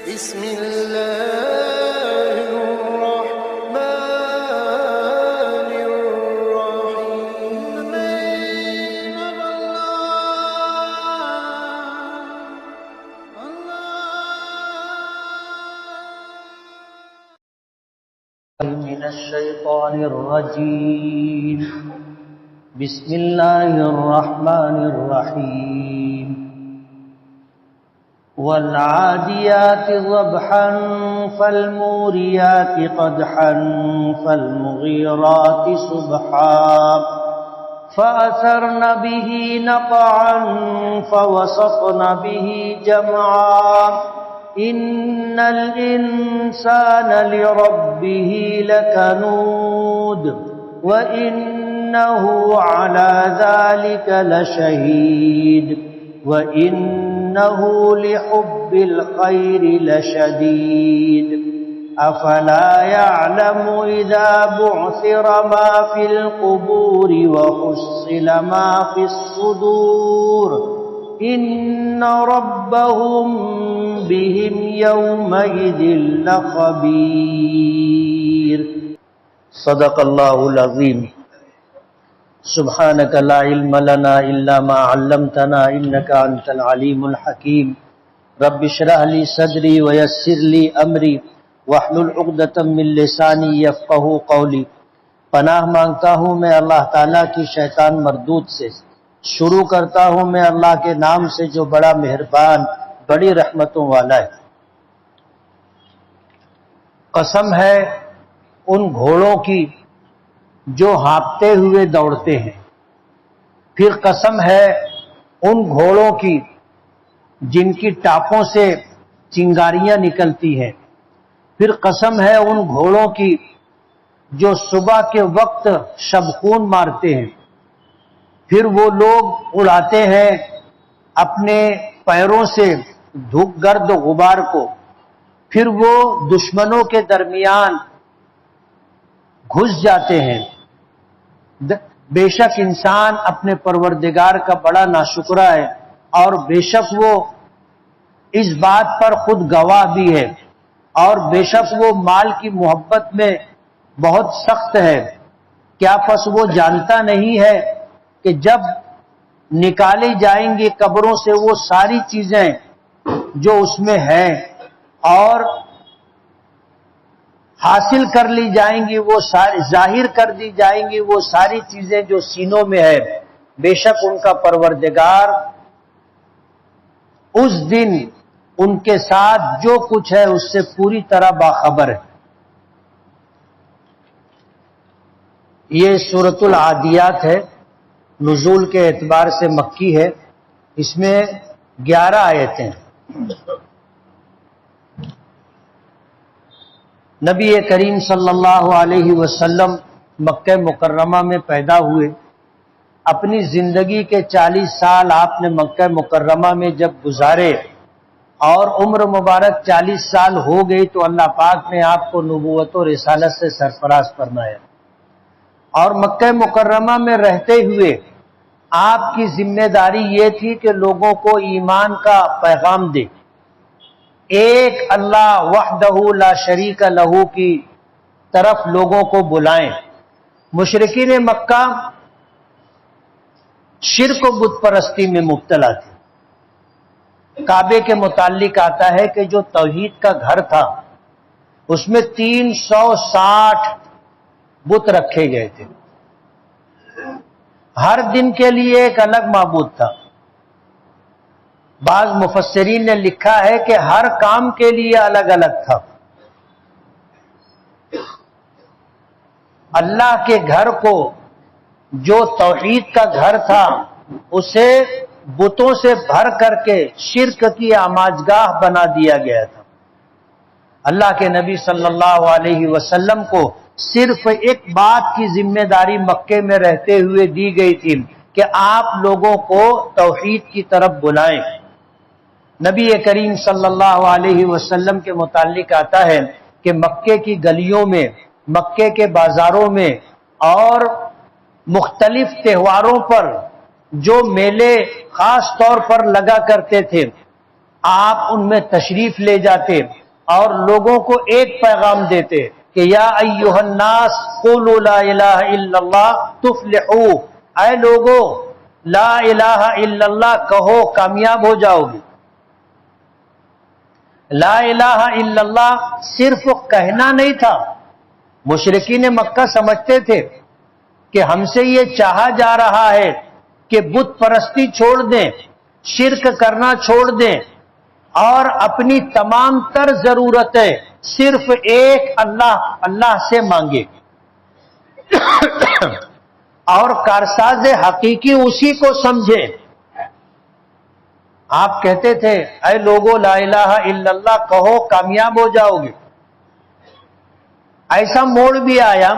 بسم الله الرحمن الرحيم. من الشيطان الرجيم. بسم الله الرحمن الرحيم. والعاديات ضبحا فالموريات قدحا فالمغيرات صبحا فأثرن به نقعا فوسطن به جمعا إن الإنسان لربه لكنود وإنه على ذلك لشهيد وإنه لحب الخير لشديد أفلا يعلم إذا بعثر ما في القبور وحصل ما في الصدور إن ربهم بهم يومئذ لخبير. صدق الله العظيم. سبحانك لا علم لنا إلا ما علمتنا إنك أنت العليم الحكيم. رب اشرح لي صدري ويسر لي أمري واحلل عقدة من لساني يفقهوا قولي. پناہ مانگتا ہوں میں اللہ تعالیٰ کی شیطان مردود سے. شروع کرتا ہوں میں اللہ کے نام سے جو بڑا مہربان بڑی رحمتوں والا ہے. قسم ہے ان گھوڑوں کی جو ہانپتے ہوئے دوڑتے ہیں. پھر قسم ہے ان گھوڑوں کی جن کی ٹاپوں سے چنگاریاں نکلتی ہیں. پھر قسم ہے ان گھوڑوں کی جو صبح کے وقت شبخون مارتے ہیں. پھر وہ لوگ اڑاتے ہیں اپنے پیروں سے گرد و غبار کو. پھر وہ دشمنوں کے درمیان گھس جاتے ہیں. بے شک انسان اپنے پروردگار کا بڑا ناشکرا ہے اور بے شک وہ اس بات پر خود گواہ بھی ہے اور بے شک وہ مال کی محبت میں بہت سخت ہے. کیا پس وہ جانتا نہیں ہے کہ جب نکالی جائیں گی قبروں سے وہ ساری چیزیں جو اس میں ہیں اور حاصل کر لی جائیں گی وہ ساری ظاہر کر دی جائیں گی وہ ساری چیزیں جو سینوں میں ہے. بے شک ان کا پروردگار اس دن ان کے ساتھ جو کچھ ہے اس سے پوری طرح باخبر ہے. یہ سورۃ العادیات ہے. نزول کے اعتبار سے مکی ہے. اس میں 11 آیتیں ہیں. نبی کریم صلی اللہ علیہ وسلم مکہ مکرمہ میں پیدا ہوئے. اپنی زندگی کے 40 سال آپ نے مکہ مکرمہ میں جب گزارے اور عمر مبارک 40 سال ہو گئی تو اللہ پاک نے آپ کو نبوت و رسالت سے سرفراز فرمایا. اور مکہ مکرمہ میں رہتے ہوئے آپ کی ذمہ داری یہ تھی کہ لوگوں کو ایمان کا پیغام دے. ایک اللہ وحدہ لا شریک لہ کی طرف لوگوں کو بلائیں. مشرکین مکہ شرک و بت پرستی میں مبتلا تھے. کعبے کے متعلق آتا ہے کہ جو توحید کا گھر تھا اس میں 360 بت رکھے گئے تھے. ہر دن کے لیے ایک الگ معبود تھا. بعض مفسرین نے لکھا ہے کہ ہر کام کے لیے الگ الگ تھا. اللہ کے گھر کو جو توحید کا گھر تھا اسے بتوں سے بھر کر کے شرک کی آماجگاہ بنا دیا گیا تھا. اللہ کے نبی صلی اللہ علیہ وسلم کو صرف ایک بات کی ذمہ داری مکے میں رہتے ہوئے دی گئی تھی کہ آپ لوگوں کو توحید کی طرف بلائیں. نبی کریم صلی اللہ علیہ وسلم کے متعلق آتا ہے کہ مکے کی گلیوں میں مکے کے بازاروں میں اور مختلف تہواروں پر جو میلے خاص طور پر لگا کرتے تھے آپ ان میں تشریف لے جاتے اور لوگوں کو ایک پیغام دیتے کہ یا ایھا الناس قولوا لا الہ الا اللہ تفلحوا، اے لوگو لا الہ الا اللہ کہو کامیاب ہو جاؤ گے۔ لا الہ الا اللہ صرف کہنا نہیں تھا، مشرکین مکہ سمجھتے تھے کہ ہم سے یہ چاہا جا رہا ہے کہ بت پرستی چھوڑ دیں، شرک کرنا چھوڑ دیں اور اپنی تمام تر ضرورتیں صرف ایک اللہ سے مانگے اور کارساز حقیقی اسی کو سمجھے۔ آپ کہتے تھے اے لوگو لا الہ الا اللہ کہو کامیاب ہو جاؤ گے۔ ایسا موڑ بھی آیا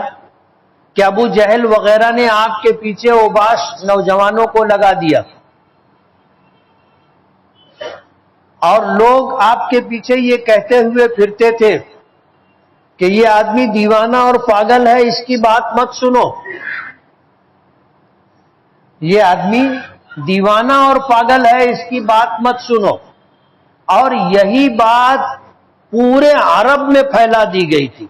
کہ ابو جہل وغیرہ نے آپ کے پیچھے اوباش نوجوانوں کو لگا دیا اور لوگ آپ کے پیچھے یہ کہتے ہوئے پھرتے تھے کہ یہ آدمی دیوانہ اور پاگل ہے، اس کی بات مت سنو۔ یہ آدمی دیوانہ اور پاگل ہے، اس کی بات مت سنو۔ اور یہی بات پورے عرب میں پھیلا دی گئی تھی۔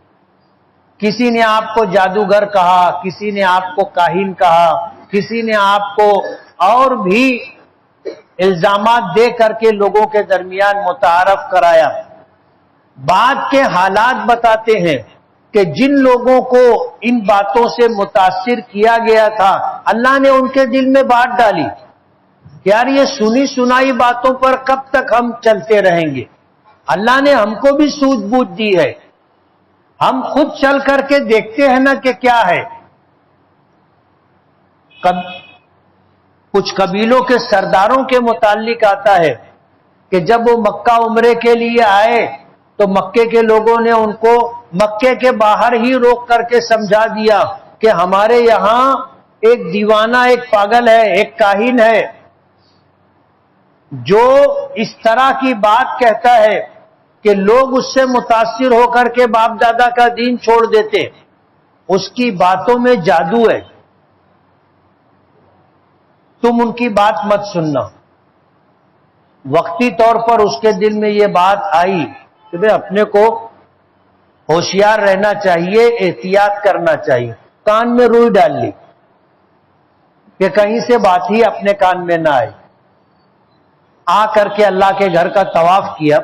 کسی نے آپ کو جادوگر کہا، کسی نے آپ کو کاہن کہا، کسی نے آپ کو اور بھی الزامات دے کر کے لوگوں کے درمیان متعارف کرایا۔ بعد کے حالات بتاتے ہیں کہ جن لوگوں کو ان باتوں سے متاثر کیا گیا تھا اللہ نے ان کے دل میں بات ڈالی کہ یار یہ سنی سنائی باتوں پر کب تک ہم چلتے رہیں گے۔ اللہ نے ہم کو بھی سوجھ بوجھ دی ہے، ہم خود چل کر کے دیکھتے ہیں نا کہ کیا ہے۔ کچھ قبیلوں کے سرداروں کے متعلق آتا ہے کہ جب وہ مکہ عمرے کے لیے آئے تو مکے کے لوگوں نے ان کو مکے کے باہر ہی روک کر کے سمجھا دیا کہ ہمارے یہاں ایک دیوانہ، ایک پاگل ہے، ایک کاہن ہے جو اس طرح کی بات کہتا ہے کہ لوگ اس سے متاثر ہو کر کے باپ دادا کا دین چھوڑ دیتے، اس کی باتوں میں جادو ہے، تم ان کی بات مت سننا۔ وقتی طور پر اس کے دل میں یہ بات آئی کہ بھئی اپنے کو ہوشیار رہنا چاہیے، احتیاط کرنا چاہیے، کان میں روئی ڈال لی کہ کہیں سے بات ہی اپنے کان میں نہ آئے۔ آ کر کے اللہ کے گھر کا طواف کیا،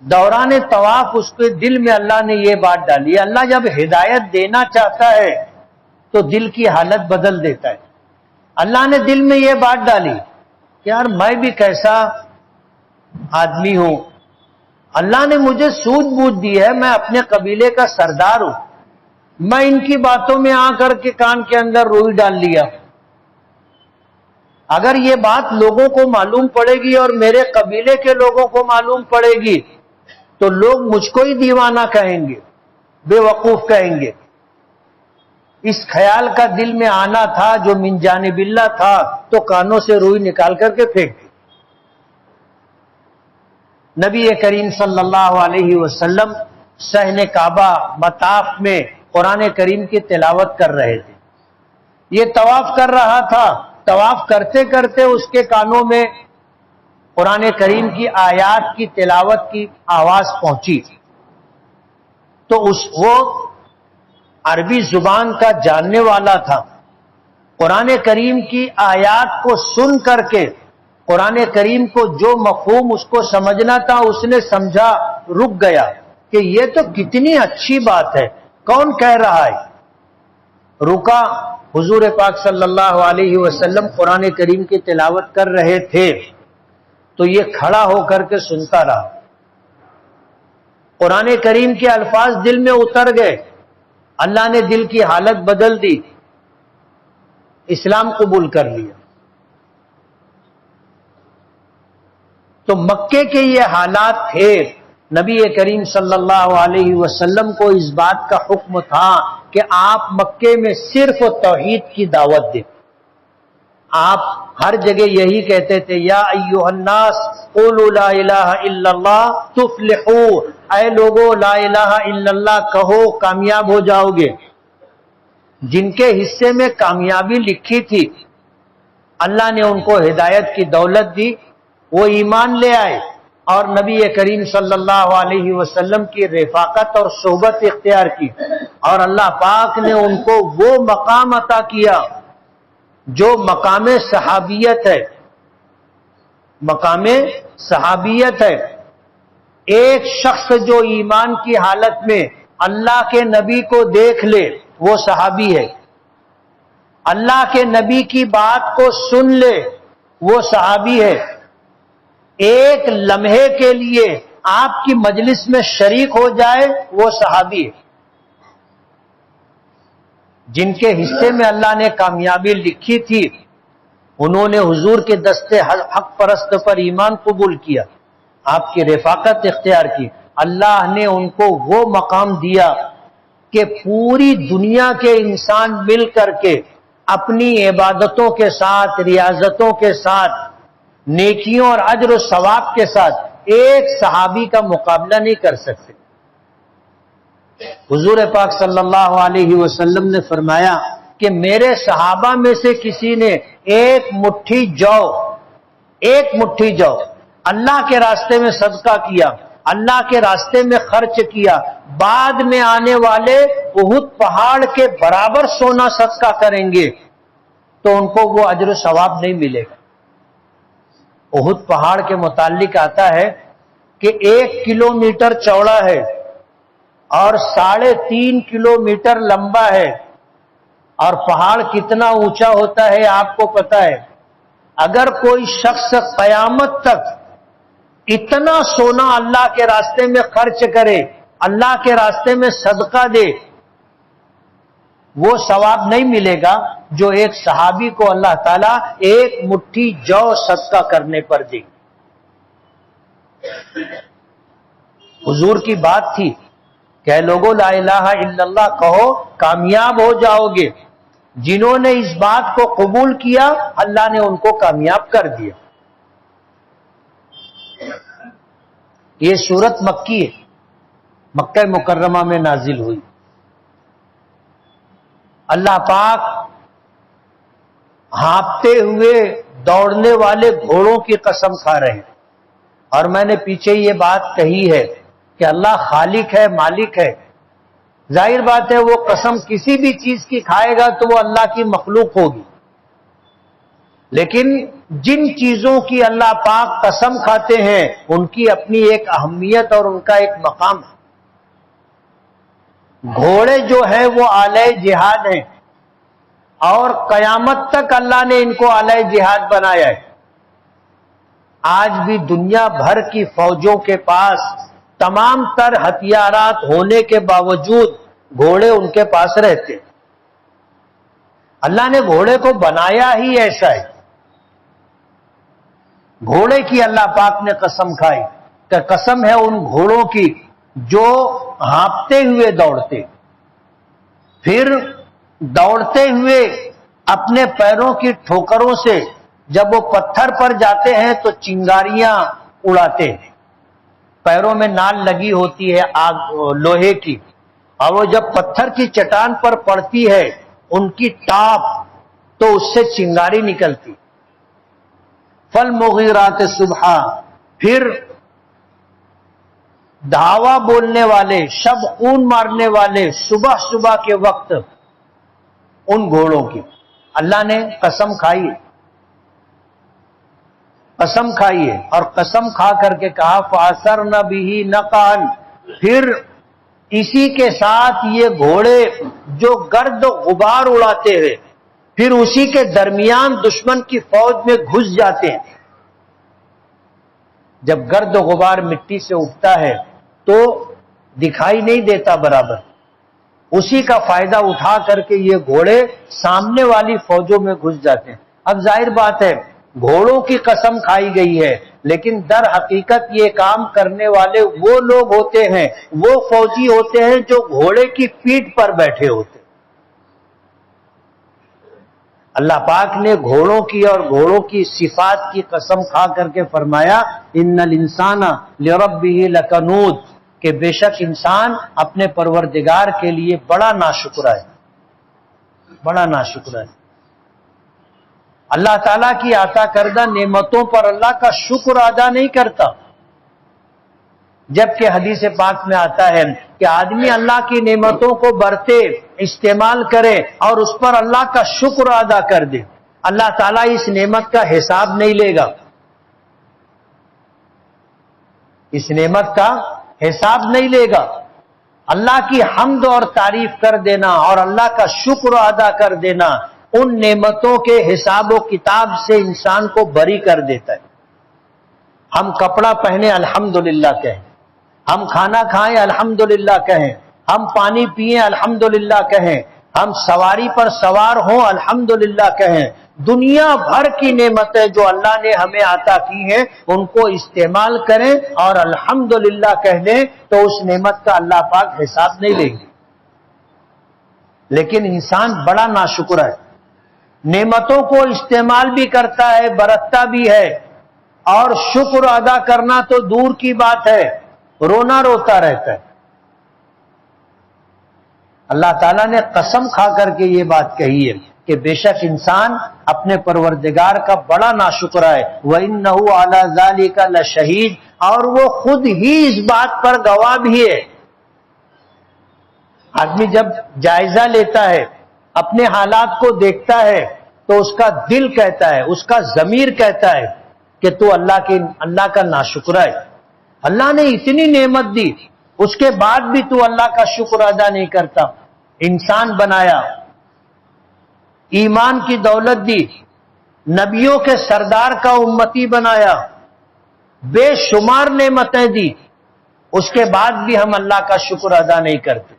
دوران طواف اس کے دل میں اللہ نے یہ بات ڈالی۔ اللہ جب ہدایت دینا چاہتا ہے تو دل کی حالت بدل دیتا ہے۔ اللہ نے دل میں یہ بات ڈالی کہ یار میں بھی کیسا آدمی ہوں، اللہ نے مجھے سوجھ بوجھ دی ہے، میں اپنے قبیلے کا سردار ہوں، میں ان کی باتوں میں آ کر کے کان کے اندر روئی ڈال لیا۔ اگر یہ بات لوگوں کو معلوم پڑے گی اور میرے قبیلے کے لوگوں کو معلوم پڑے گی تو لوگ مجھ کو ہی دیوانہ کہیں گے، بے وقوف کہیں گے۔ اس خیال کا دل میں آنا تھا جو من جانب اللہ تھا تو کانوں سے روئی نکال کر کے پھینک دی۔ نبی کریم صلی اللہ علیہ وسلم صحن کعبہ مطاف میں قرآن کریم کی تلاوت کر رہے تھے۔ یہ طواف کر رہا تھا، طواف کرتے کرتے اس کے کانوں میں قرآن کریم کی آیات کی تلاوت کی آواز پہنچی تو وہ عربی زبان کا جاننے والا تھا، قرآن کریم کی آیات کو سن کر کے قرآن کریم کو جو مفہوم اس کو سمجھنا تھا اس نے سمجھا، رک گیا کہ یہ تو کتنی اچھی بات ہے، کون کہہ رہا ہے؟ رکا، حضور پاک صلی اللہ علیہ وسلم قرآن کریم کی تلاوت کر رہے تھے تو یہ کھڑا ہو کر کے سنتا رہا۔ قرآن کریم کے الفاظ دل میں اتر گئے، اللہ نے دل کی حالت بدل دی، اسلام قبول کر لیا۔ تو مکے کے یہ حالات تھے، نبی کریم صلی اللہ علیہ وسلم کو اس بات کا حکم تھا کہ آپ مکے میں صرف توحید کی دعوت دیں۔ آپ ہر جگہ یہی کہتے تھے یا ایھا الناس قولوا لا الہ الا اللہ تفلحوا، اے لوگو لا الہ الا اللہ کہو کامیاب ہو جاؤ گے۔ جن کے حصے میں کامیابی لکھی تھی اللہ نے ان کو ہدایت کی دولت دی، وہ ایمان لے آئے، اور نبی کریم صلی اللہ علیہ وسلم کی رفاقت اور صحبت اختیار کی، اور اللہ پاک نے ان کو وہ مقام عطا کیا جو مقام صحابیت ہے۔ مقام صحابیت ہے، ایک شخص جو ایمان کی حالت میں اللہ کے نبی کو دیکھ لے وہ صحابی ہے، اللہ کے نبی کی بات کو سن لے وہ صحابی ہے، ایک لمحے کے لیے آپ کی مجلس میں شریک ہو جائے وہ صحابی ہے۔ جن کے حصے میں اللہ نے کامیابی لکھی تھی انہوں نے حضور کے دستے حق پرست پر ایمان قبول کیا، آپ کی رفاقت اختیار کی، اللہ نے ان کو وہ مقام دیا کہ پوری دنیا کے انسان مل کر کے اپنی عبادتوں کے ساتھ، ریاضتوں کے ساتھ، نیکیوں اور اجر و ثواب کے ساتھ ایک صحابی کا مقابلہ نہیں کر سکتے۔ حضور پاک صلی اللہ علیہ وسلم نے فرمایا کہ میرے صحابہ میں سے کسی نے ایک مٹھی جو اللہ کے راستے میں صدقہ کیا، اللہ کے راستے میں خرچ کیا، بعد میں آنے والے احد پہاڑ کے برابر سونا صدقہ کریں گے تو ان کو وہ اجر و ثواب نہیں ملے گا۔ احد پہاڑ کے متعلق آتا ہے کہ 1 کلومیٹر چوڑا ہے اور 3.5 کلومیٹر لمبا ہے، اور پہاڑ کتنا اونچا ہوتا ہے آپ کو پتا ہے۔ اگر کوئی شخص قیامت تک اتنا سونا اللہ کے راستے میں خرچ کرے، اللہ کے راستے میں صدقہ دے، وہ ثواب نہیں ملے گا جو ایک صحابی کو اللہ تعالیٰ ایک مٹھی جو صدقہ کرنے پر دے۔ حضور کی بات تھی کہ لوگوں لا الہ الا اللہ کہو کامیاب ہو جاؤ گے۔ جنہوں نے اس بات کو قبول کیا اللہ نے ان کو کامیاب کر دیا۔ یہ سورت مکی ہے، مکہ مکرمہ میں نازل ہوئی۔ اللہ پاک ہانپتے ہوئے دوڑنے والے گھوڑوں کی قسم کھا رہے ہیں، اور میں نے پیچھے یہ بات کہی ہے کہ اللہ خالق ہے، مالک ہے، ظاہر بات ہے وہ قسم کسی بھی چیز کی کھائے گا تو وہ اللہ کی مخلوق ہوگی، لیکن جن چیزوں کی اللہ پاک قسم کھاتے ہیں ان کی اپنی ایک اہمیت اور ان کا ایک مقام ہے۔ گھوڑے جو ہیں وہ آلہ جہاد ہیں، اور قیامت تک اللہ نے ان کو آلہ جہاد بنایا ہے۔ آج بھی دنیا بھر کی فوجوں کے پاس تمام تر ہتھیارات ہونے کے باوجود گھوڑے ان کے پاس رہتے۔ اللہ نے گھوڑے کو بنایا ہی ایسا ہے۔ گھوڑے کی اللہ پاک نے قسم کھائی کہ قسم ہے ان گھوڑوں کی جو ہانپتے ہوئے دوڑتے، پھر دوڑتے ہوئے اپنے پیروں کی ٹھوکروں سے جب وہ پتھر پر جاتے ہیں تو چنگاریاں اڑاتے ہیں۔ پیروں میں نال لگی ہوتی ہے لوہے کی، اور وہ جب پتھر کی چٹان پر پڑتی ہے ان کی ٹاپ تو اس سے چنگاری نکلتی۔ فالمغیرات صبحا، پھر دھاوا بولنے والے، شب خون مارنے والے صبح صبح کے وقت ان گھوڑوں کی اللہ نے قسم کھائی، قسم کھائی ہے، اور قسم کھا کر کے کہا فَأَثَرْنَ بِهِ نَقْعًا، پھر اسی کے ساتھ یہ گھوڑے جو گرد غبار اڑاتے ہیں پھر اسی کے درمیان دشمن کی فوج میں گھس جاتے ہیں۔ جب گرد غبار مٹی سے اٹھتا ہے تو دکھائی نہیں دیتا برابر، اسی کا فائدہ اٹھا کر کے یہ گھوڑے سامنے والی فوجوں میں گھس جاتے ہیں۔ اب ظاہر بات ہے گھوڑوں کی قسم کھائی گئی ہے، لیکن در حقیقت یہ کام کرنے والے وہ لوگ ہوتے ہیں، وہ فوجی ہوتے ہیں جو گھوڑے کی پیٹھ پر بیٹھے ہوتے ہیں۔ اللہ پاک نے گھوڑوں کی اور گھوڑوں کی صفات کی قسم کھا کر کے فرمایا ان الانسان لربہ لکنود، کہ بے شک انسان اپنے پروردگار کے لیے بڑا ناشکر ہے، بڑا ناشکر ہے۔ اللہ تعالیٰ کی عطا کردہ نعمتوں پر اللہ کا شکر ادا نہیں کرتا، جبکہ حدیث پاک میں آتا ہے کہ آدمی اللہ کی نعمتوں کو برتے، استعمال کرے اور اس پر اللہ کا شکر ادا کر دے، اللہ تعالیٰ اس نعمت کا حساب نہیں لے گا، اس نعمت کا حساب نہیں لے گا۔ اللہ کی حمد اور تعریف کر دینا اور اللہ کا شکر ادا کر دینا ان نعمتوں کے حساب و کتاب سے انسان کو بری کر دیتا ہے۔ ہم کپڑا پہنے الحمدللہ کہیں، ہم کھانا کھائیں الحمدللہ کہیں، ہم پانی پیئیں الحمدللہ کہیں، ہم سواری پر سوار ہوں الحمدللہ کہیں، دنیا بھر کی نعمتیں جو اللہ نے ہمیں عطا کی ہیں ان کو استعمال کریں اور الحمدللہ کہہ دیں تو اس نعمت کا اللہ پاک حساب نہیں لیں گے۔ لیکن انسان بڑا ناشکر ہے، نعمتوں کو استعمال بھی کرتا ہے، برتتا بھی ہے، اور شکر ادا کرنا تو دور کی بات ہے، رونا روتا رہتا ہے۔ اللہ تعالیٰ نے قسم کھا کر کے یہ بات کہی ہے کہ بے شک انسان اپنے پروردگار کا بڑا ناشکر ہے، وَإِنَّهُ عَلَى ذَلِكَ لَشَهِيدٌ، اور وہ خود ہی اس بات پر گواہ بھی ہے۔ آدمی جب جائزہ لیتا ہے، اپنے حالات کو دیکھتا ہے تو اس کا دل کہتا ہے، اس کا ضمیر کہتا ہے کہ تو اللہ کا ناشکر ہے، اللہ نے اتنی نعمت دی، اس کے بعد بھی تو اللہ کا شکر ادا نہیں کرتا، انسان بنایا، ایمان کی دولت دی، نبیوں کے سردار کا امتی بنایا، بے شمار نعمتیں دی، اس کے بعد بھی ہم اللہ کا شکر ادا نہیں کرتے۔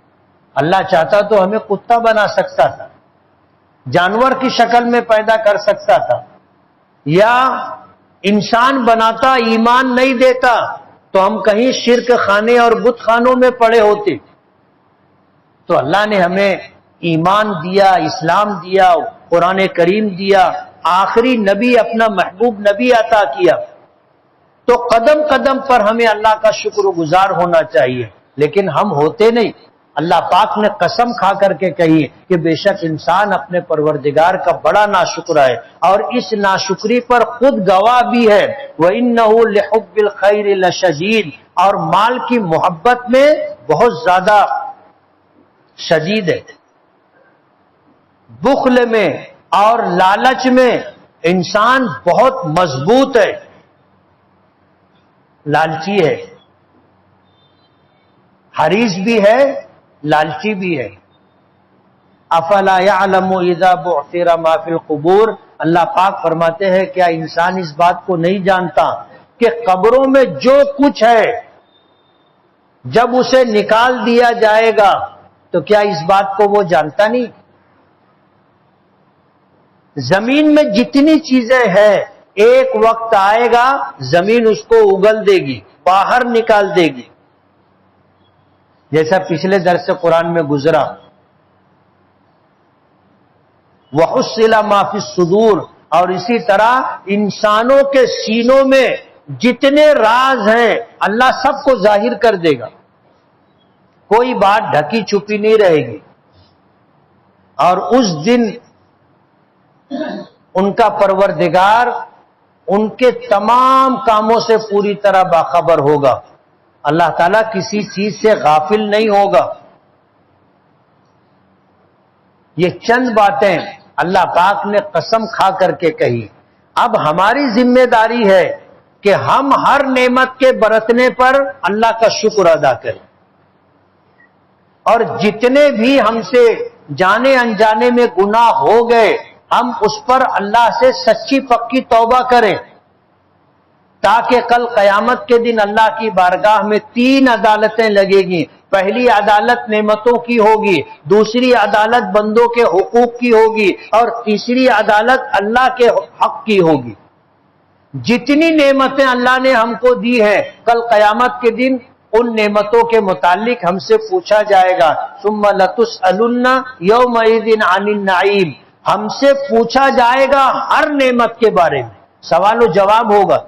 اللہ چاہتا تو ہمیں کتا بنا سکتا تھا، جانور کی شکل میں پیدا کر سکتا تھا، یا انسان بناتا ایمان نہیں دیتا تو ہم کہیں شرک خانے اور بت خانوں میں پڑے ہوتے۔ تو اللہ نے ہمیں ایمان دیا، اسلام دیا، قرآن کریم دیا، آخری نبی اپنا محبوب نبی عطا کیا، تو قدم قدم پر ہمیں اللہ کا شکر گزار ہونا چاہیے، لیکن ہم ہوتے نہیں۔ اللہ پاک نے قسم کھا کر کے کہی کہ بے شک انسان اپنے پروردگار کا بڑا ناشکر ہے، اور اس ناشکری پر خود گواہ بھی ہے، وَإِنَّهُ لِحُبِّ الْخَيْرِ لَشَدِيدٌ، اور مال کی محبت میں بہت زیادہ شدید ہے۔ بخل میں اور لالچ میں انسان بہت مضبوط ہے، لالچی ہے، حریص بھی ہے، لالچی بھی ہے۔ افلا يعلم اذا بعثر ما في القبور، اللہ پاک فرماتے ہیں کیا انسان اس بات کو نہیں جانتا کہ قبروں میں جو کچھ ہے جب اسے نکال دیا جائے گا تو کیا اس بات کو وہ جانتا نہیں؟ زمین میں جتنی چیزیں ہیں ایک وقت آئے گا زمین اس کو اگل دے گی، باہر نکال دے گی، جیسا پچھلے درس قرآن میں گزرا، وَحُصِّلَ مَا فِي الصُّدُورِ، اور اسی طرح انسانوں کے سینوں میں جتنے راز ہیں اللہ سب کو ظاہر کر دے گا، کوئی بات ڈھکی چھپی نہیں رہے گی، اور اس دن ان کا پروردگار ان کے تمام کاموں سے پوری طرح باخبر ہوگا، اللہ تعالیٰ کسی چیز سے غافل نہیں ہوگا۔ یہ چند باتیں اللہ پاک نے قسم کھا کر کے کہی۔ اب ہماری ذمہ داری ہے کہ ہم ہر نعمت کے برتنے پر اللہ کا شکر ادا کریں، اور جتنے بھی ہم سے جانے انجانے میں گناہ ہو گئے ہم اس پر اللہ سے سچی پکی توبہ کریں، تاکہ کل قیامت کے دن اللہ کی بارگاہ میں 3 عدالتیں لگے گی۔ پہلی عدالت نعمتوں کی ہوگی، دوسری عدالت بندوں کے حقوق کی ہوگی، اور تیسری عدالت اللہ کے حق کی ہوگی۔ جتنی نعمتیں اللہ نے ہم کو دی ہیں کل قیامت کے دن ان نعمتوں کے متعلق ہم سے پوچھا جائے گا، ثم لتسألن یومئذ عن النعیم، ہم سے پوچھا جائے گا ہر نعمت کے بارے میں، سوال و جواب ہوگا۔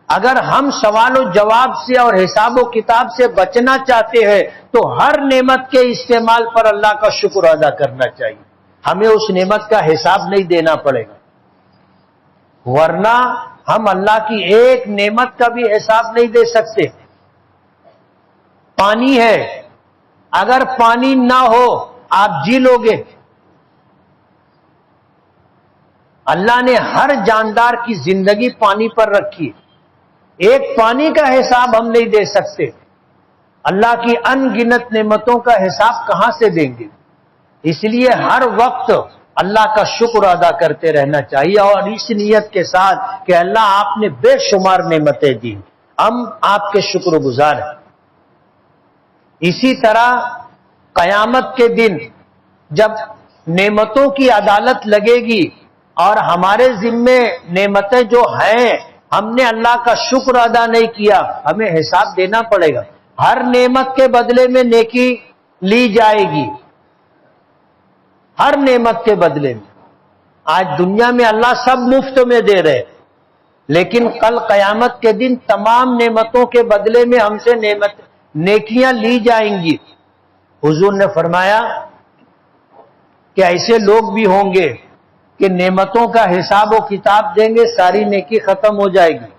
اگر ہم سوال و جواب سے اور حساب و کتاب سے بچنا چاہتے ہیں تو ہر نعمت کے استعمال پر اللہ کا شکر ادا کرنا چاہیے، ہمیں اس نعمت کا حساب نہیں دینا پڑے گا، ورنہ ہم اللہ کی ایک نعمت کا بھی حساب نہیں دے سکتے۔ پانی ہے، اگر پانی نہ ہو آپ جی لو گے؟ اللہ نے ہر جاندار کی زندگی پانی پر رکھی، ایک پانی کا حساب ہم نہیں دے سکتے، اللہ کی ان گنت نعمتوں کا حساب کہاں سے دیں گے؟ اس لیے ہر وقت اللہ کا شکر ادا کرتے رہنا چاہیے، اور اس نیت کے ساتھ کہ اللہ آپ نے بے شمار نعمتیں دی، ہم آپ کے شکر گزار ہیں۔ اسی طرح قیامت کے دن جب نعمتوں کی عدالت لگے گی اور ہمارے ذمے نعمتیں جو ہیں ہم نے اللہ کا شکر ادا نہیں کیا، ہمیں حساب دینا پڑے گا۔ ہر نعمت کے بدلے میں نیکی لی جائے گی، ہر نعمت کے بدلے میں۔ آج دنیا میں اللہ سب مفت میں دے رہے، لیکن کل قیامت کے دن تمام نعمتوں کے بدلے میں ہم سے نیکیاں لی جائیں گی۔ حضور نے فرمایا کہ ایسے لوگ بھی ہوں گے کہ نعمتوں کا حساب و کتاب دیں گے، ساری نیکی ختم ہو جائے گی۔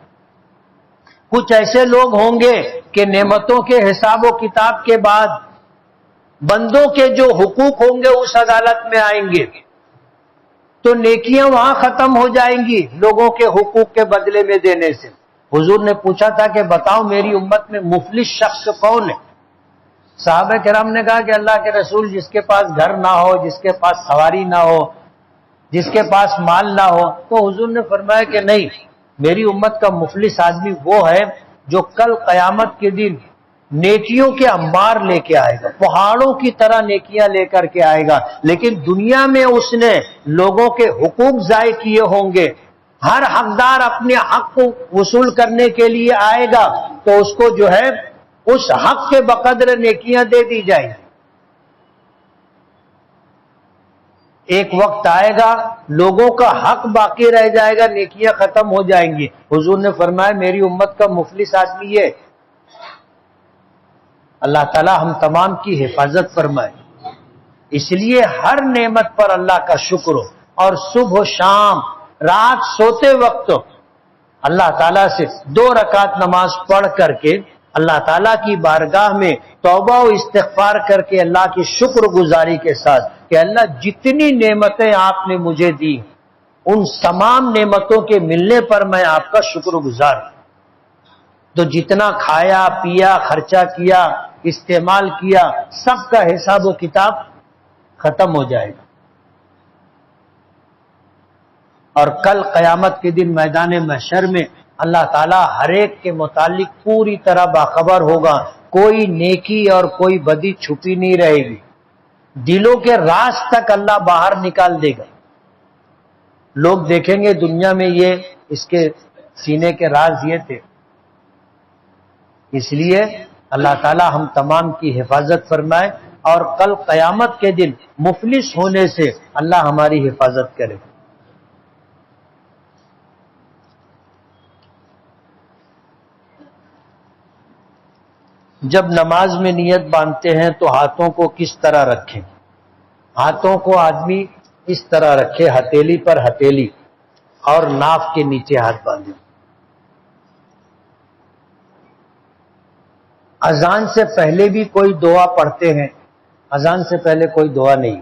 کچھ ایسے لوگ ہوں گے کہ نعمتوں کے حساب و کتاب کے بعد بندوں کے جو حقوق ہوں گے اس عدالت میں آئیں گے، تو نیکیاں وہاں ختم ہو جائیں گی لوگوں کے حقوق کے بدلے میں دینے سے۔ حضور نے پوچھا تھا کہ بتاؤ میری امت میں مفلس شخص کون ہے؟ صحابہ کرام نے کہا کہ اللہ کے رسول، جس کے پاس گھر نہ ہو، جس کے پاس سواری نہ ہو، جس کے پاس مال نہ ہو۔ تو حضور نے فرمایا کہ نہیں، میری امت کا مفلس آدمی وہ ہے جو کل قیامت کے دن نیکیوں کے انبار لے کے آئے گا، پہاڑوں کی طرح نیکیاں لے کر کے آئے گا، لیکن دنیا میں اس نے لوگوں کے حقوق ضائع کیے ہوں گے۔ ہر حقدار اپنے حق کو وصول کرنے کے لیے آئے گا تو اس کو جو ہے اس حق کے بقدر نیکیاں دے دی جائیں گی۔ ایک وقت آئے گا لوگوں کا حق باقی رہ جائے گا، نیکیاں ختم ہو جائیں گی۔ حضور نے فرمایا میری امت کا مفلس آدمی یہ۔ اللہ تعالی ہم تمام کی حفاظت فرمائے۔ اس لیے ہر نعمت پر اللہ کا شکر ہو، اور صبح و شام رات سوتے وقت اللہ تعالیٰ سے 2 رکعت نماز پڑھ کر کے اللہ تعالیٰ کی بارگاہ میں توبہ و استغفار کر کے اللہ کی شکر گزاری کے ساتھ کہ اللہ جتنی نعمتیں آپ نے مجھے دی ان تمام نعمتوں کے ملنے پر میں آپ کا شکر گزار ہوں۔ تو جتنا کھایا پیا خرچہ کیا استعمال کیا سب کا حساب و کتاب ختم ہو جائے گا، اور کل قیامت کے دن میدان محشر میں اللہ تعالیٰ ہر ایک کے متعلق پوری طرح باخبر ہوگا، کوئی نیکی اور کوئی بدی چھپی نہیں رہے گی، دلوں کے راز تک اللہ باہر نکال دے گا۔ لوگ دیکھیں گے دنیا میں یہ اس کے سینے کے راز یہ تھے۔ اس لیے اللہ تعالیٰ ہم تمام کی حفاظت فرمائے، اور کل قیامت کے دن مفلس ہونے سے اللہ ہماری حفاظت کرے۔ جب نماز میں نیت باندھتے ہیں تو ہاتھوں کو کس طرح رکھیں؟ ہاتھوں کو آدمی اس طرح رکھے، ہتھیلی پر ہتھیلی، اور ناف کے نیچے ہاتھ باندھے۔ اذان سے پہلے بھی کوئی دعا پڑھتے ہیں؟ اذان سے پہلے کوئی دعا نہیں،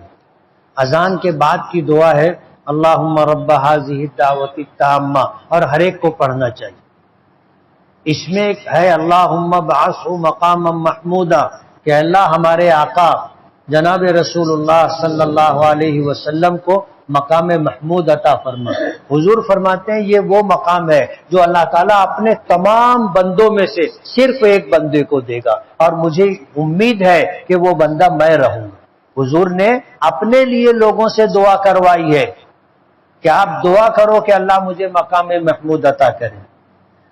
اذان کے بعد کی دعا ہے اللہم رب ھذہ الدعوۃ التامہ، اور ہر ایک کو پڑھنا چاہیے۔ اس میں ایک ہے اللہم ابعثہ مقاما محمودا، کہ اللہ ہمارے آقا جناب رسول اللہ صلی اللہ علیہ وسلم کو مقام محمود عطا فرما۔ حضور فرماتے ہیں یہ وہ مقام ہے جو اللہ تعالیٰ اپنے تمام بندوں میں سے صرف ایک بندے کو دے گا، اور مجھے امید ہے کہ وہ بندہ میں رہوں گا۔ حضور نے اپنے لیے لوگوں سے دعا کروائی ہے کہ آپ دعا کرو کہ اللہ مجھے مقام محمود عطا کرے۔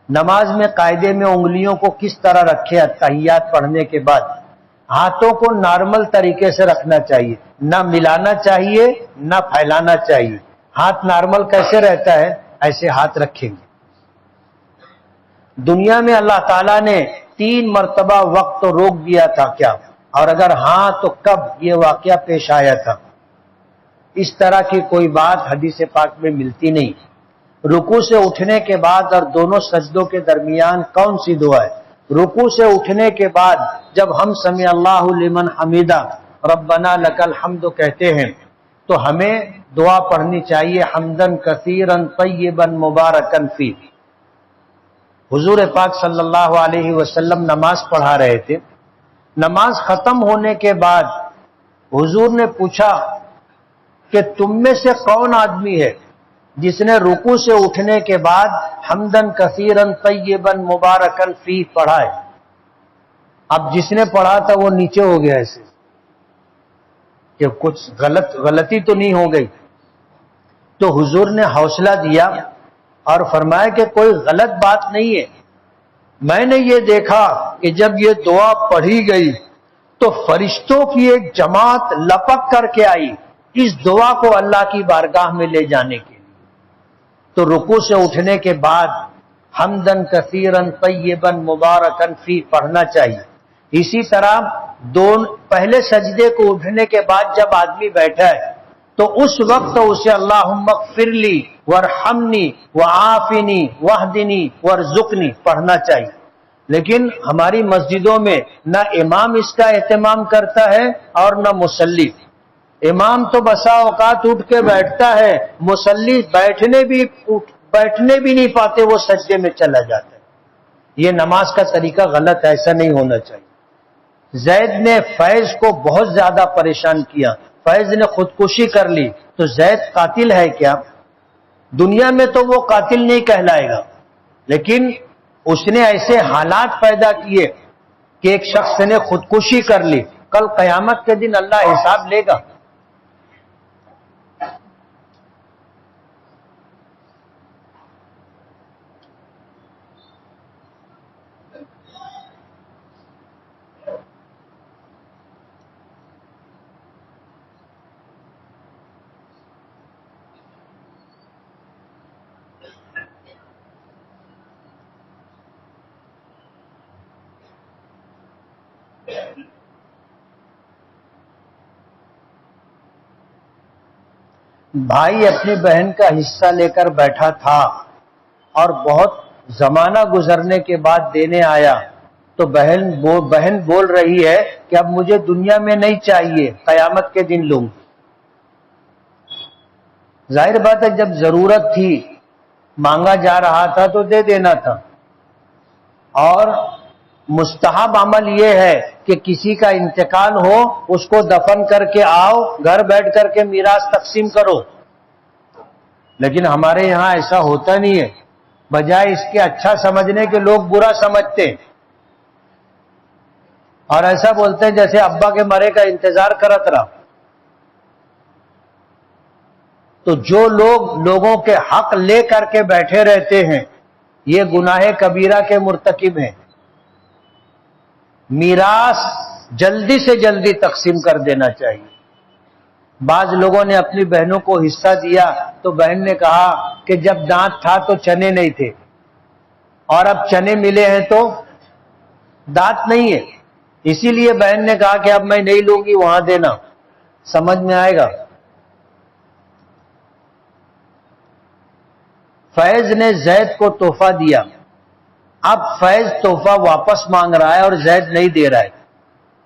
نماز میں قاعدے میں انگلیوں کو کس طرح رکھے؟ تحیات پڑھنے کے بعد ہاتھوں کو نارمل طریقے سے رکھنا چاہیے، نہ ملانا چاہیے نہ پھیلانا چاہیے۔ ہاتھ نارمل کیسے رہتا ہے ایسے ہاتھ رکھیں گے۔ دنیا میں اللہ تعالیٰ نے 3 مرتبہ وقت روک دیا تھا کیا؟ اور اگر ہاں تو کب یہ واقعہ پیش آیا تھا؟ اس طرح کی کوئی بات حدیث پاک میں ملتی نہیں۔ رکوع سے اٹھنے کے بعد اور دونوں سجدوں کے درمیان کون سی دعا ہے؟ رکوع سے اٹھنے کے بعد جب ہم سمع اللہ لمن حمیدہ ربنا لک الحمد کہتے ہیں تو ہمیں دعا پڑھنی چاہیے حمدن کثیرن طیبن مبارکن فی۔ حضور پاک صلی اللہ علیہ وسلم نماز پڑھا رہے تھے، نماز ختم ہونے کے بعد حضور نے پوچھا کہ تم میں سے کون آدمی ہے جس نے رکوع سے اٹھنے کے بعد حمدن کثیرن طیبن مبارکن فی پڑھا ہے؟ اب جس نے پڑھا تھا وہ نیچے ہو گیا ایسے کہ کچھ غلطی تو نہیں ہو گئی، تو حضور نے حوصلہ دیا اور فرمایا کہ کوئی غلط بات نہیں ہے، میں نے یہ دیکھا کہ جب یہ دعا پڑھی گئی تو فرشتوں کی ایک جماعت لپک کر کے آئی اس دعا کو اللہ کی بارگاہ میں لے جانے کے لیے۔ تو رکوع سے اٹھنے کے بعد حمدن کثیرن طیبن مبارکن فی پڑھنا چاہیے۔ اسی طرح پہلے سجدے کو اٹھنے کے بعد جب آدمی بیٹھا ہے تو اس وقت اسے اللہم اغفر لی وارحمنی وعافنی واہدنی وارزقنی پڑھنا چاہیے، لیکن ہماری مسجدوں میں نہ امام اس کا اہتمام کرتا ہے اور نہ مصلی۔ امام تو بسا اوقات اٹھ کے بیٹھتا ہے، مصلی بیٹھنے بھی نہیں پاتے، وہ سجدے میں چلا جاتا ہے۔ یہ نماز کا طریقہ غلط ہے، ایسا نہیں ہونا چاہیے۔ زید نے فیض کو بہت زیادہ پریشان کیا، فیض نے خودکشی کر لی، تو زید قاتل ہے کیا؟ دنیا میں تو وہ قاتل نہیں کہلائے گا، لیکن اس نے ایسے حالات پیدا کیے کہ ایک شخص نے خودکشی کر لی، کل قیامت کے دن اللہ حساب لے گا۔ بھائی اپنی بہن کا حصہ لے کر بیٹھا تھا اور بہت زمانہ گزرنے کے بعد دینے آیا تو بہن بول رہی ہے کہ اب مجھے دنیا میں نہیں چاہیے، قیامت کے دن لوں۔ ظاہر بات ہے جب ضرورت تھی، مانگا جا رہا تھا تو دے دینا تھا۔ اور مستحب عمل یہ ہے کہ کسی کا انتقال ہو اس کو دفن کر کے آؤ، گھر بیٹھ کر کے میراث تقسیم کرو، لیکن ہمارے یہاں ایسا ہوتا نہیں ہے، بجائے اس کے اچھا سمجھنے کے لوگ برا سمجھتے ہیں اور ایسا بولتے ہیں جیسے ابا کے مرے کا انتظار کرت رہا۔ تو جو لوگ لوگوں کے حق لے کر کے بیٹھے رہتے ہیں یہ گناہ کبیرہ کے مرتکب ہیں۔ میراث جلدی سے جلدی تقسیم کر دینا چاہیے۔ بعض لوگوں نے اپنی بہنوں کو حصہ دیا تو بہن نے کہا کہ جب دانت تھا تو چنے نہیں تھے اور اب چنے ملے ہیں تو دانت نہیں ہے، اسی لیے بہن نے کہا کہ اب میں نہیں لوں گی، وہاں دینا۔ سمجھ میں آئے گا؟ فیض نے زید کو تحفہ دیا، اب فیض تحفہ واپس مانگ رہا ہے اور زید نہیں دے رہا ہے،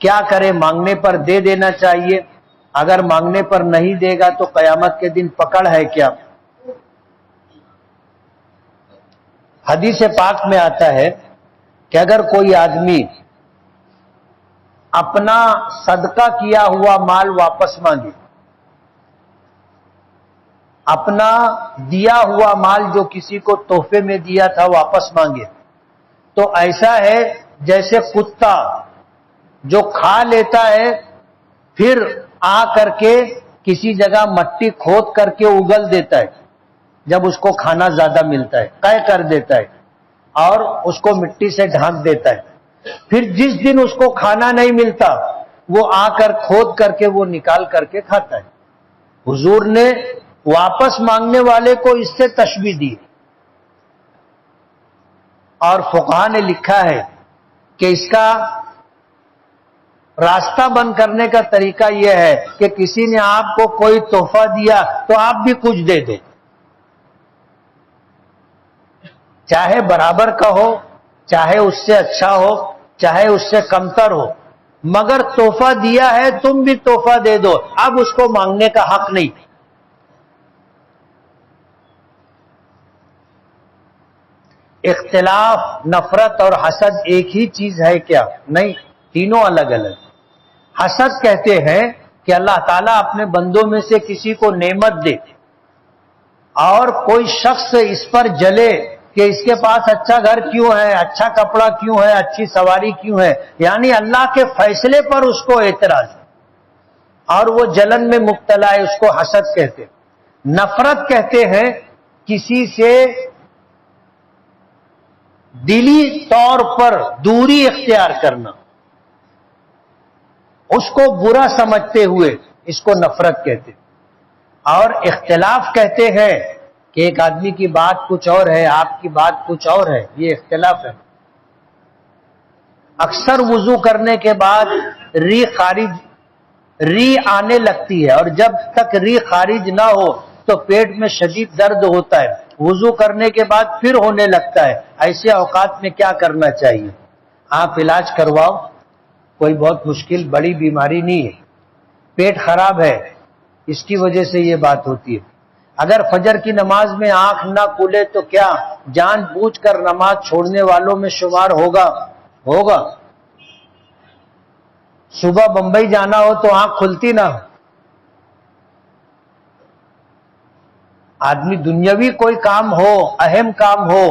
کیا کرے؟ مانگنے پر دے دینا چاہیے، اگر مانگنے پر نہیں دے گا تو قیامت کے دن پکڑ ہے کیا؟ حدیث پاک میں آتا ہے کہ اگر کوئی آدمی اپنا صدقہ کیا ہوا مال واپس مانگے، اپنا دیا ہوا مال جو کسی کو تحفے میں دیا تھا واپس مانگے، تو ایسا ہے جیسے کتا جو کھا لیتا ہے پھر آ کر کے کسی جگہ مٹی کھود کر کے اگل دیتا ہے، جب اس کو کھانا زیادہ ملتا ہے قے کر دیتا ہے اور اس کو مٹی سے ڈھانک دیتا ہے، پھر جس دن اس کو کھانا نہیں ملتا وہ آ کر کھود کر کے وہ نکال کر کے کھاتا ہے۔ حضور نے واپس مانگنے والے کو اس سے تشبیہ دی، اور فقہاء نے لکھا ہے کہ اس کا راستہ بند کرنے کا طریقہ یہ ہے کہ کسی نے آپ کو کوئی تحفہ دیا تو آپ بھی کچھ دے دیں، چاہے برابر کا ہو چاہے اس سے اچھا ہو چاہے اس سے کمتر ہو، مگر تحفہ دیا ہے تم بھی تحفہ دے دو، اب اس کو مانگنے کا حق نہیں۔ اختلاف، نفرت اور حسد ایک ہی چیز ہے کیا؟ نہیں، تینوں الگ الگ۔ حسد کہتے ہیں کہ اللہ تعالیٰ اپنے بندوں میں سے کسی کو نعمت دے اور کوئی شخص اس پر جلے کہ اس کے پاس اچھا گھر کیوں ہے، اچھا کپڑا کیوں ہے، اچھی سواری کیوں ہے، یعنی اللہ کے فیصلے پر اس کو اعتراض اور وہ جلن میں مبتلا ہے، اس کو حسد کہتے ہیں۔ نفرت کہتے ہیں کسی سے دلی طور پر دوری اختیار کرنا، اس کو برا سمجھتے ہوئے، اس کو نفرت کہتے ہیں۔ اور اختلاف کہتے ہیں کہ ایک آدمی کی بات کچھ اور ہے، آپ کی بات کچھ اور ہے، یہ اختلاف ہے۔ اکثر وضو کرنے کے بعد ری آنے لگتی ہے، اور جب تک ری خارج نہ ہو تو پیٹ میں شدید درد ہوتا ہے، وضو کرنے کے بعد پھر ہونے لگتا ہے۔ ایسے اوقات میں کیا کرنا چاہیے؟ آپ علاج کرواؤ، کوئی بہت مشکل بڑی بیماری نہیں ہے، پیٹ خراب ہے اس کی وجہ سے یہ بات ہوتی ہے۔ اگر فجر کی نماز میں آنکھ نہ کھلے تو کیا جان بوجھ کر نماز چھوڑنے والوں میں شمار ہوگا؟ صبح بمبئی جانا ہو تو آنکھ کھلتی نہ ہو، آدمی دنیاوی کوئی کام ہو، اہم کام ہو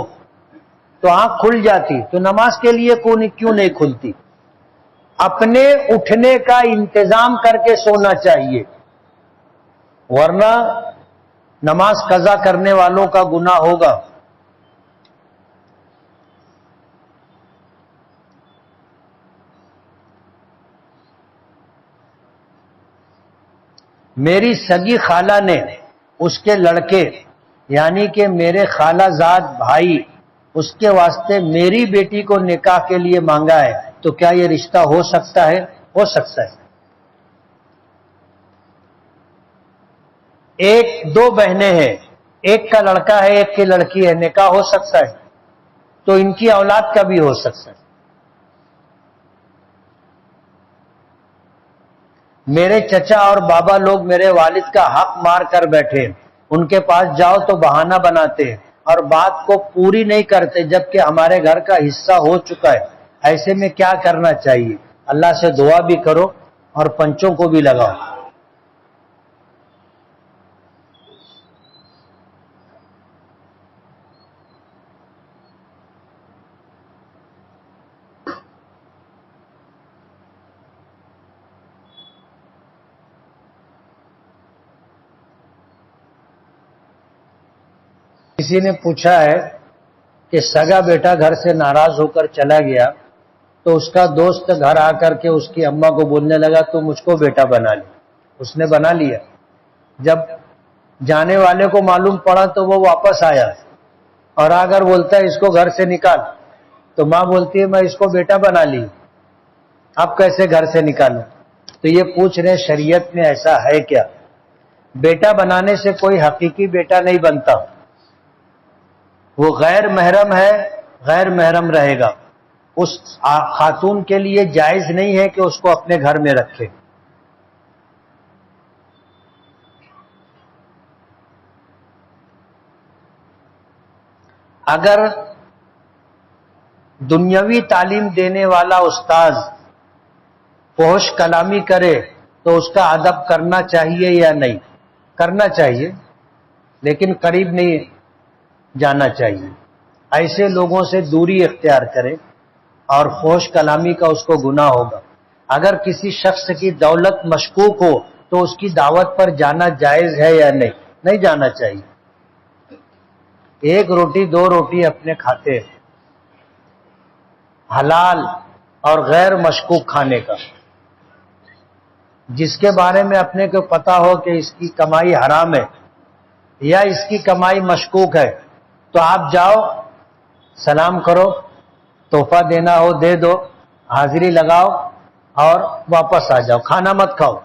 تو آنکھ کھل جاتی، تو نماز کے لیے کیوں نہیں کھلتی؟ اپنے اٹھنے کا انتظام کر کے سونا چاہیے، ورنہ نماز قضا کرنے والوں کا گناہ ہوگا۔ میری سگی خالہ نے اس کے لڑکے یعنی کہ میرے خالہ زاد بھائی اس کے واسطے میری بیٹی کو نکاح کے لیے مانگا ہے، تو کیا یہ رشتہ ہو سکتا ہے؟ ہو سکتا ہے۔ دو بہنیں ہیں، ایک کا لڑکا ہے ایک کی لڑکی ہے، نکاح ہو سکتا ہے، تو ان کی اولاد کا بھی ہو سکتا ہے۔ میرے چچا اور بابا لوگ میرے والد کا حق مار کر بیٹھے، ان کے پاس جاؤ تو بہانہ بناتے ہیں اور بات کو پوری نہیں کرتے جبکہ ہمارے گھر کا حصہ ہو چکا ہے، ایسے میں کیا کرنا چاہیے؟ اللہ سے دعا بھی کرو اور پنچوں کو بھی لگاؤ۔ کسی نے پوچھا ہے کہ سگا بیٹا گھر سے ناراض ہو کر چلا گیا تو اس کا دوست گھر آ کر کے اس کی اماں کو بولنے لگا تو مجھ کو بیٹا بنا لی، اس نے بنا لیا۔ جب جانے والے کو معلوم پڑا تو وہ واپس آیا اور اگر بولتا ہے اس کو گھر سے نکال، تو ماں بولتی ہے میں اس کو بیٹا بنا لی، اب کیسے گھر سے نکالوں؟ تو یہ پوچھ رہے شریعت میں ایسا ہے کیا؟ بیٹا بنانے سے کوئی حقیقی بیٹا نہیں بنتا، وہ غیر محرم ہے، غیر محرم رہے گا، اس خاتون کے لیے جائز نہیں ہے کہ اس کو اپنے گھر میں رکھے۔ اگر دنیاوی تعلیم دینے والا استاذ فحش کلامی کرے تو اس کا ادب کرنا چاہیے یا نہیں؟ کرنا چاہیے، لیکن قریب نہیں جانا چاہیے، ایسے لوگوں سے دوری اختیار کرے، اور فحش کلامی کا اس کو گناہ ہوگا۔ اگر کسی شخص کی دولت مشکوک ہو تو اس کی دعوت پر جانا جائز ہے یا نہیں؟ نہیں جانا چاہیے۔ ایک روٹی دو روٹی اپنے کھاتے ہیں، حلال اور غیر مشکوک کھانے کا، جس کے بارے میں اپنے کو پتا ہو کہ اس کی کمائی حرام ہے یا اس کی کمائی مشکوک ہے، تو آپ جاؤ، سلام کرو، تحفہ دینا ہو دے دو، حاضری لگاؤ اور واپس آ جاؤ، کھانا مت کھاؤ۔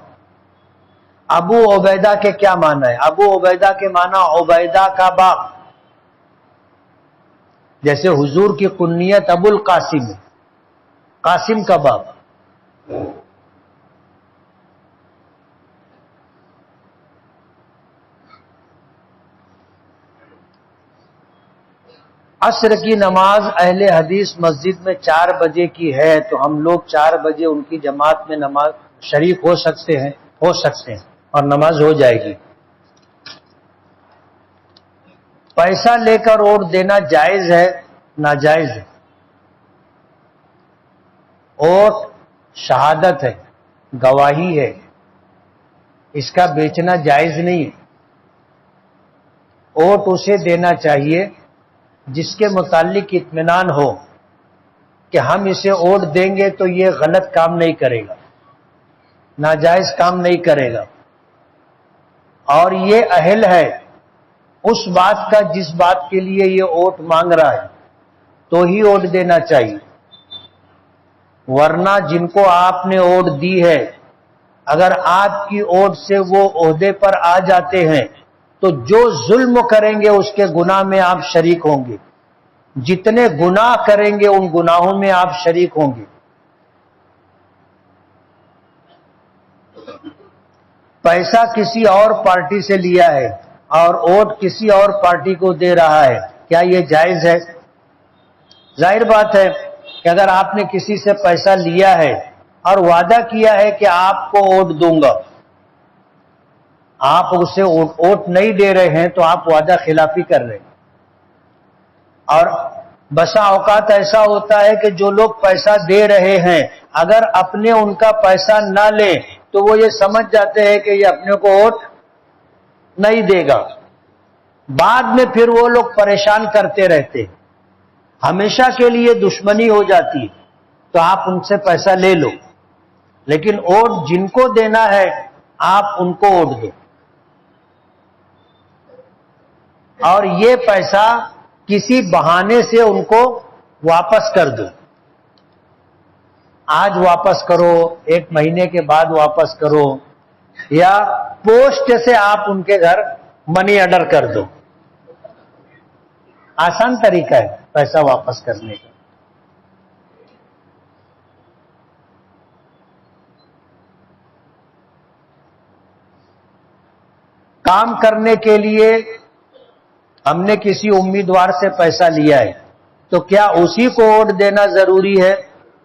ابو عبیدہ کے کیا معنی ہے؟ ابو عبیدہ کے معنی عبیدہ کا باپ، جیسے حضور کی کنیت ابو القاسم ہے، قاسم کا باپ. عصر کی نماز اہل حدیث مسجد میں 4 بجے کی ہے تو ہم لوگ 4 بجے ان کی جماعت میں نماز شریک ہو سکتے ہیں اور نماز ہو جائے گی. پیسہ لے کر ووٹ دینا جائز ہے ناجائز ہے؟ ووٹ شہادت ہے، گواہی ہے، اس کا بیچنا جائز نہیں ہے. ووٹ اسے دینا چاہیے جس کے متعلق اطمینان ہو کہ ہم اسے ووٹ دیں گے تو یہ غلط کام نہیں کرے گا، ناجائز کام نہیں کرے گا، اور یہ اہل ہے اس بات کا جس بات کے لیے یہ ووٹ مانگ رہا ہے تو ہی ووٹ دینا چاہیے. ورنہ جن کو آپ نے ووٹ دی ہے اگر آپ کی ووٹ سے وہ عہدے پر آ جاتے ہیں تو جو ظلم کریں گے اس کے گناہ میں آپ شریک ہوں گے، جتنے گناہ کریں گے ان گناہوں میں آپ شریک ہوں گے. پیسہ کسی اور پارٹی سے لیا ہے اور ووٹ کسی اور پارٹی کو دے رہا ہے، کیا یہ جائز ہے؟ ظاہر بات ہے کہ اگر آپ نے کسی سے پیسہ لیا ہے اور وعدہ کیا ہے کہ آپ کو ووٹ دوں گا، آپ اسے ووٹ نہیں دے رہے ہیں تو آپ وعدہ خلافی کر رہے ہیں. اور بسا اوقات ایسا ہوتا ہے کہ جو لوگ پیسہ دے رہے ہیں اگر اپنے ان کا پیسہ نہ لیں تو وہ یہ سمجھ جاتے ہیں کہ یہ اپنے کو ووٹ نہیں دے گا. بعد میں پھر وہ لوگ پریشان کرتے رہتے، ہمیشہ کے لیے دشمنی ہو جاتی ہے. تو آپ ان سے پیسہ لے لو، لیکن ووٹ جن کو دینا ہے آپ ان کو ووٹ دو، اور یہ پیسہ کسی بہانے سے ان کو واپس کر دو. آج واپس کرو، 1 مہینے کے بعد واپس کرو، یا پوسٹ سے آپ ان کے گھر منی آرڈر کر دو. آسان طریقہ ہے پیسہ واپس کرنے کا. کام کرنے کے لیے ہم نے کسی امیدوار سے پیسہ لیا ہے تو کیا اسی کو ووٹ دینا ضروری ہے؟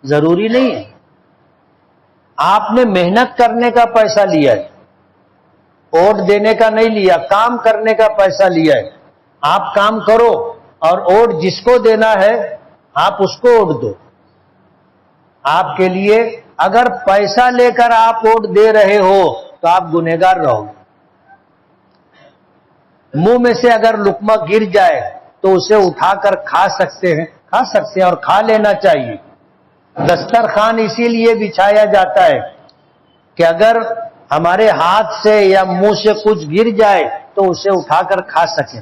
ضروری نہیں ہے. آپ نے محنت کرنے کا پیسہ لیا ہے، ووٹ دینے کا نہیں لیا، کام کرنے کا پیسہ لیا ہے. آپ کام کرو اور ووٹ جس کو دینا ہے آپ اس کو ووٹ دو. آپ کے لیے اگر پیسہ لے کر آپ ووٹ دے رہے ہو تو آپ گنہگار رہو گے. منہ میں سے اگر لقمہ گر جائے تو اسے اٹھا کر کھا سکتے ہیں اور کھا لینا چاہیے. دسترخوان اسی لیے بچھایا جاتا ہے کہ اگر ہمارے ہاتھ سے یا منہ سے کچھ گر جائے تو اسے اٹھا کر کھا سکیں.